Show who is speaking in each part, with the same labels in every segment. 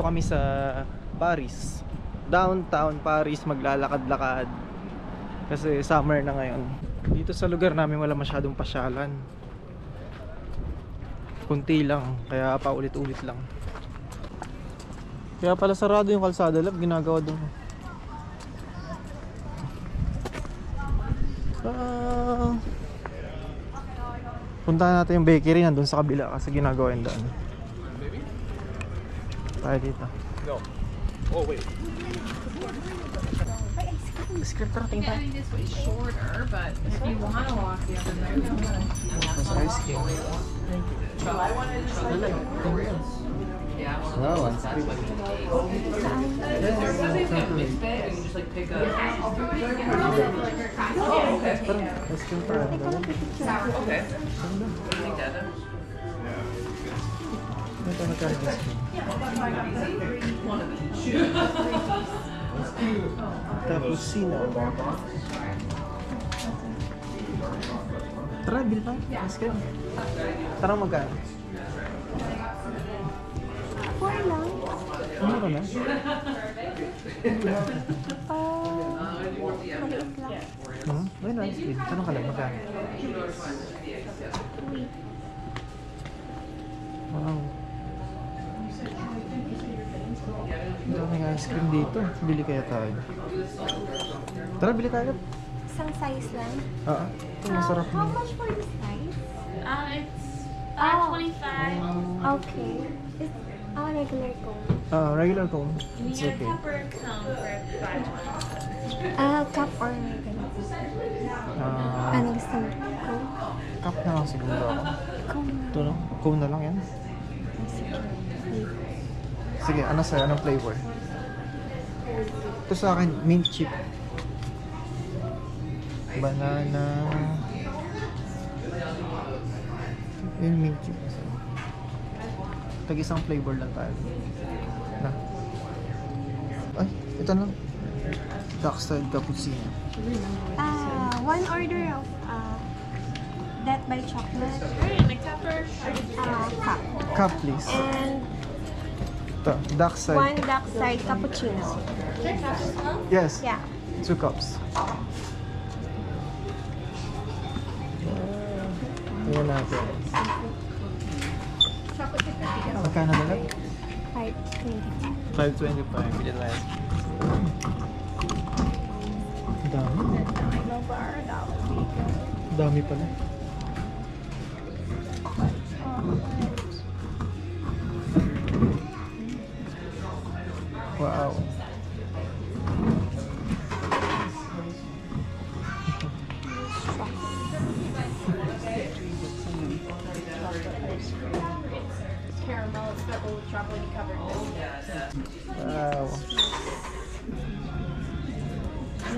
Speaker 1: kami sa Paris, downtown Paris, maglalakad-lakad kasi summer na ngayon. Dito sa lugar namin wala masyadong pasyalan, kunti lang, kaya paulit-ulit lang. Kaya pala sarado yung kalsada, lab, ginagawa doon. Puntahan natin yung bakery nandun sa kabila kasi ginagawa yung daan. Tayo dito.
Speaker 2: No. Oh wait.
Speaker 1: Ice cream, tara, tingin tayo.
Speaker 3: This way shorter, but if you want to walk the other way,
Speaker 1: Mas ice cream. Thank you. Wow, ice cream.
Speaker 3: just like pick up.
Speaker 1: Oh, okay. Parang ice cream pa.
Speaker 3: Okay. Take that then.
Speaker 1: Ito magkano ice cream?
Speaker 3: One of each.
Speaker 1: Cappuccino. Tara, bil pa. Ice cream. Tara, magkano?
Speaker 4: 4 lang.
Speaker 1: Ano ka na?
Speaker 4: Maliit lang.
Speaker 1: Ayun, ice cream. Tanong ka lang, magkano? Wow. Ang daming ice cream dito. Bili kaya tayo. Tara, bili tayo.
Speaker 4: Isang size lang.
Speaker 1: Oo. Ito, masarap
Speaker 4: How
Speaker 1: na.
Speaker 4: much for this size?
Speaker 5: It's
Speaker 4: Oh.
Speaker 5: 25.
Speaker 4: Okay. It's regular cone.
Speaker 1: Regular cone. It's
Speaker 5: Your
Speaker 1: okay.
Speaker 5: pepper cone for 5.
Speaker 4: Cup or regular? Ano gusto mo? Cone?
Speaker 1: Cup na lang siguro ako.
Speaker 4: Cone.
Speaker 1: Ito no? Cone na lang yan. Sige, ano sa'yo? Anong flavor? Ito sa akin, mint chip. Banana. Yung mint chip. Tag-isang flavor lang tayo. Na. Ay, ito na. Dark side cappuccino.
Speaker 4: One order of that by chocolate.
Speaker 5: And the pepper.
Speaker 4: Cup.
Speaker 1: Cup, please.
Speaker 4: And
Speaker 1: Ito, dark side.
Speaker 4: one dark side cappuccino.
Speaker 1: Yes.
Speaker 4: Yeah.
Speaker 1: 2 cups. Ayan natin. Magkano na lang?
Speaker 4: 5.25.
Speaker 1: 5.25. Bili tayo. Dami. Dami pala. Wow.
Speaker 5: Caramel, it's got little chocolate covered.
Speaker 1: Wow.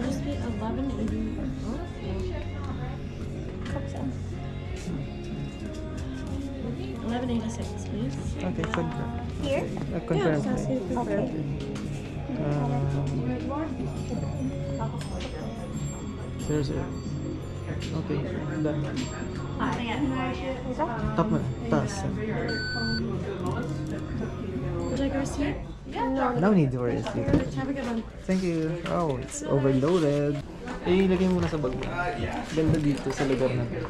Speaker 5: Must be 11.80. $11.86, please.
Speaker 1: Okay, confirm.
Speaker 4: Here?
Speaker 1: Confirm.
Speaker 4: Okay.
Speaker 1: Sir. Okay, done.
Speaker 4: Ito?
Speaker 1: Top mo. Taas.
Speaker 5: Would you like a receipt?
Speaker 1: No need to worry.
Speaker 5: Have a good one.
Speaker 1: Thank you. Oh, it's overloaded. Ilagay muna sa bag mo. Ganda dito sa lugar na to.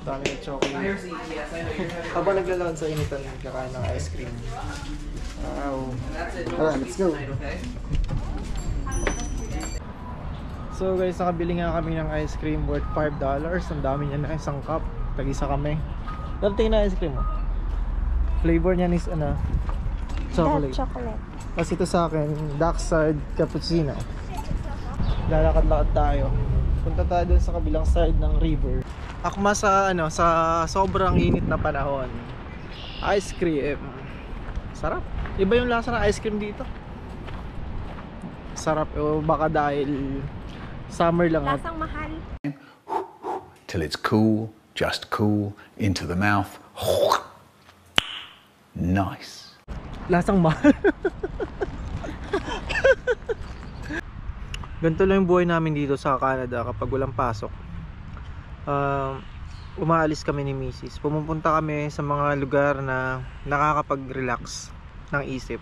Speaker 1: Dami ng chocolate. Habang naglalakad sa initan, kakain ng ice cream. Wow. Tara, let's go. So guys, nakabili nga kami ng ice cream worth $5. Ang dami niya na, isang cup. Tag-isa kami. Dating na ice cream mo. Flavor niya is ano? Chocolate.
Speaker 4: That chocolate.
Speaker 1: Tapos ito sa akin, dark side cappuccino. Lalakad-lakad tayo. Punta tayo dun sa kabilang side ng river. Akma sa ano, sa sobrang init na panahon. Ice cream. Sarap. Iba yung lasa ng ice cream dito. Sarap. O baka dahil summer lang.
Speaker 4: Lasang mahal.
Speaker 6: Till it's cool, just cool, into the mouth. Nice.
Speaker 1: Lasang mahal. Ganito lang yung buhay namin dito sa Canada kapag walang pasok. Umaalis kami ni Mrs. Pumupunta kami sa mga lugar na nakakapag-relax ng isip.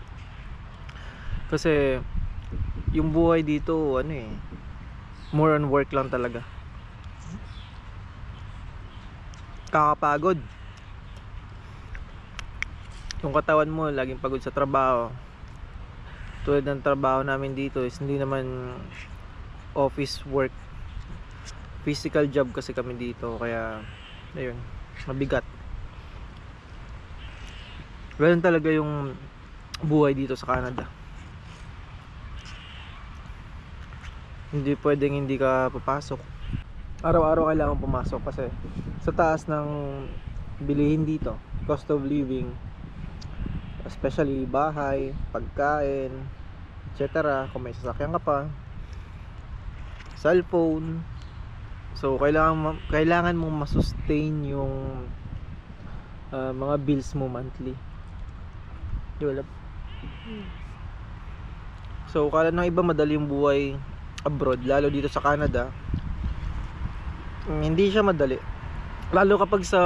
Speaker 1: Kasi yung buhay dito ano eh, more on work lang talaga. Kakapagod. Yung katawan mo laging pagod sa trabaho. Tulad ng trabaho namin dito is hindi naman office work, physical job kasi kami dito, kaya ayun, mabigat. Ganun talaga yung buhay dito sa Canada. Hindi pwedeng hindi ka papasok. Araw-araw kailangan pumasok kasi sa taas ng bilihin dito, cost of living, especially bahay, pagkain, etc. Kung may sasakyan ka pa, cellphone. So kailangan mong masustain yung mga bills mo monthly. Di ba? So kala ng iba madali yung buhay abroad, lalo dito sa Canada. Hindi siya madali. Lalo kapag sa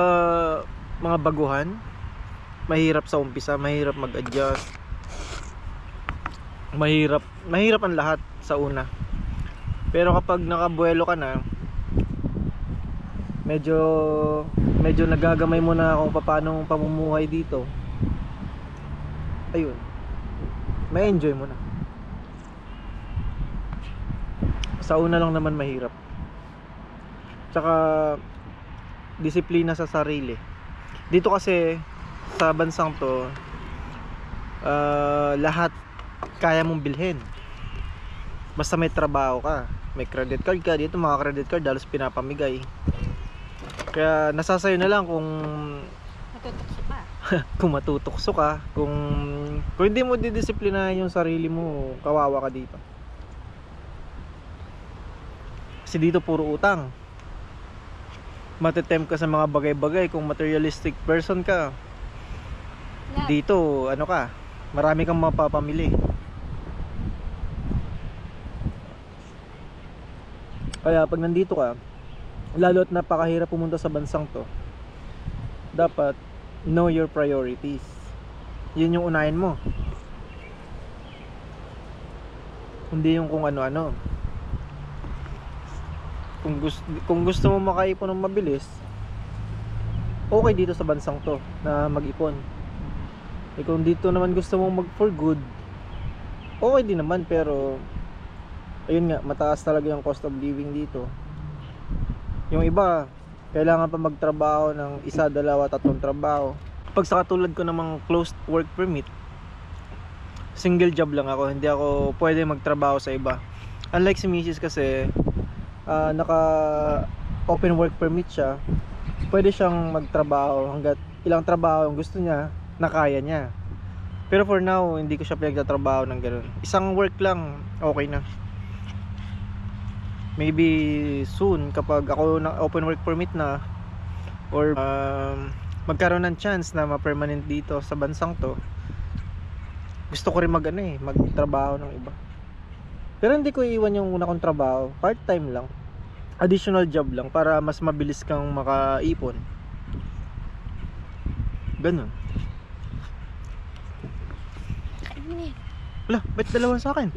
Speaker 1: mga baguhan, mahirap sa umpisa, mahirap mag-adjust. Mahirap ang lahat sa una. Pero kapag nakabuelo ka na, medyo nagagamay mo na kung paano pamumuhay dito. Ayun, may enjoy mo na. Sa una lang naman mahirap. Tsaka disiplina sa sarili. Dito kasi sa bansang to, lahat kaya mong bilhin. Basta may trabaho ka, may credit card ka. Dito mga credit card halos pinapamigay. Kaya nasasayo na lang kung
Speaker 4: Matutokso ka.
Speaker 1: kung matutokso ka, kung hindi mo didisiplina yung sarili mo, kawawa ka dito. Kasi dito puro utang. Matetempt ka sa mga bagay-bagay kung materialistic person ka. Dito ano ka, marami kang mapapamili. Kaya pag nandito ka, lalo at napakahirap pumunta sa bansang to, dapat know your priorities. Yun yung unahin mo, hindi yung kung ano-ano. Kung gusto mo makaipon ng mabilis, okay dito sa bansang to na mag-ipon. Kung dito naman gusto mo mag for good, okay din naman, pero ayun nga, mataas talaga yung cost of living dito. Yung iba kailangan pa magtrabaho ng 1, 2, 3 trabaho. Pag sa katulad ko namang closed work permit, single job lang ako, hindi ako pwede magtrabaho sa iba. Unlike si Mrs. kasi naka open work permit siya, pwede siyang magtrabaho hanggat ilang trabaho ang gusto niya na kaya niya. Pero for now, hindi ko siya pinagtatrabaho ng gano'n. Isang work lang, okay na. Maybe soon, kapag ako na open work permit na, or magkaroon ng chance na ma-permanent dito sa bansang to, gusto ko rin magtrabaho ng iba. Pero hindi ko iiwan yung una kong trabaho, part-time lang, additional job lang, para mas mabilis kang makaipon. Ganun. Wala, ba't dalawa sa akin?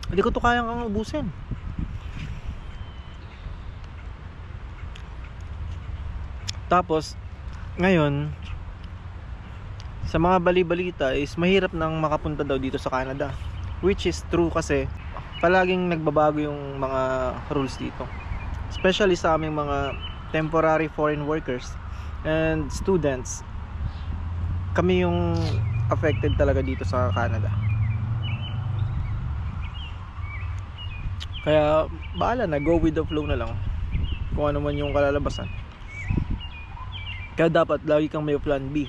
Speaker 1: Hindi ko to kayang ubusin. Tapos ngayon, sa mga bali-balita is mahirap nang makapunta daw dito sa Canada, which is true kasi palaging nagbabago yung mga rules dito, especially sa aming mga temporary foreign workers and students. Kami yung affected talaga dito sa Canada. Kaya bahala na, go with the flow na lang kung ano man yung kalalabasan. Kaya dapat lagi kang may plan B.